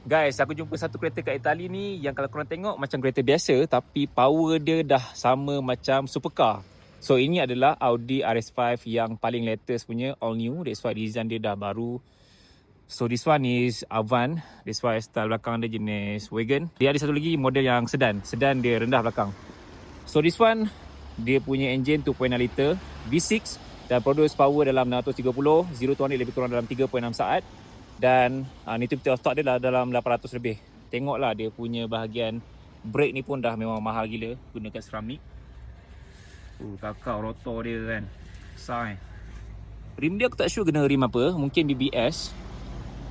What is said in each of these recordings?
Guys, aku jumpa satu kereta kat Itali ni yang kalau korang tengok macam kereta biasa tapi power dia dah sama macam supercar. So ini adalah Audi RS5 yang paling latest punya, all new. That's why design dia dah baru. So this one is Avant. That's why style belakang dia jenis wagon. Dia ada satu lagi model yang sedan. Sedan dia rendah belakang. So this one dia punya engine 2.6 liter V6 dan produce power dalam 630, 0 to 100 lebih kurang dalam 3.6 saat. Dan nativity of stock dia dah dalam 800 lebih. Tengoklah dia punya bahagian brake ni pun dah memang mahal gila, gunakan seramik. Kakao rotor dia kan besar kan. Rim dia aku tak sure kena rim apa, mungkin BBS.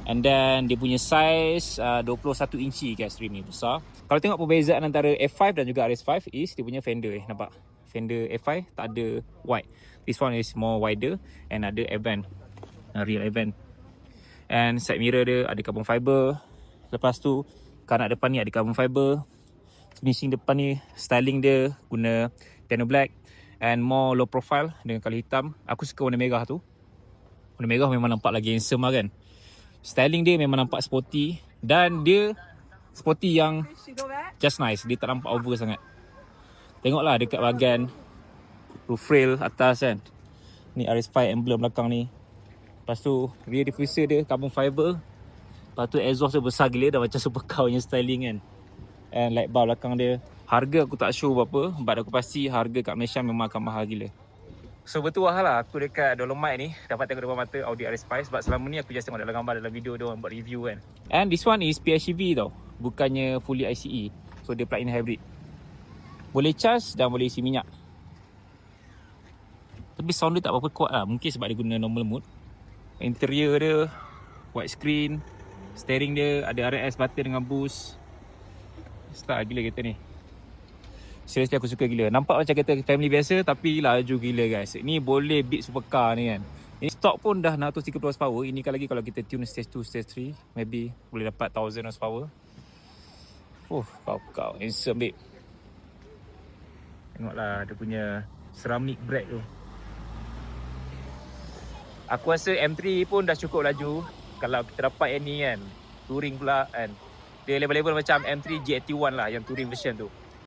And then dia punya size 21 inci guys, rim ni besar. Kalau tengok perbezaan antara F5 dan juga RS5 is dia punya fender nampak. Fender F5 tak ada wide. This one is more wider and ada Avant, real Avant. And side mirror dia ada carbon fiber. Lepas tu kanak depan ni ada carbon fiber. Finishing depan ni, styling dia guna piano black and more low profile dengan color hitam. Aku suka warna merah tu. Warna merah memang nampak lagi handsome lah kan. Styling dia memang nampak sporty. Dan dia sporty yang just nice. Dia tak nampak over sangat. Tengoklah dekat bahagian roof rail atas kan. Ni RS5 emblem belakang ni. Lepas tu rear diffuser dia carbon fiber. Lepas tu exhaust dia besar gila, dah macam supercar punya styling kan. And light bar belakang dia. Harga aku tak sure berapa, but aku pasti harga kat Malaysia memang akan mahal gila. So bertuah lah aku dekat Dolomite ni, dapat tengok depan mata Audi RS5. Sebab selama ni aku just tengok dalam gambar, dalam video dia orang buat review kan. And this one is PHEV tau, bukannya fully ICE. So dia plug-in hybrid. Boleh charge dan boleh isi minyak. Tapi sound dia tak berapa kuat lah, mungkin sebab dia guna normal mode. Interior dia white screen. Steering dia ada RS button dengan boost. Style gila kereta ni. Seriously aku suka gila. Nampak macam kereta family biasa tapi laju gila guys. Ini boleh beat supercar ni kan. Ini stock pun dah 630 horsepower. Ini lagi kalau kita tune stage 2, stage 3 maybe boleh dapat 1000 horsepower. Kau handsome babe. Tengoklah dia punya ceramic brake tu. Aku rasa M3 pun dah cukup laju. Kalau kita dapat yang ni kan, touring pula kan. Dia level-level macam M3 G81 lah, yang touring version tu.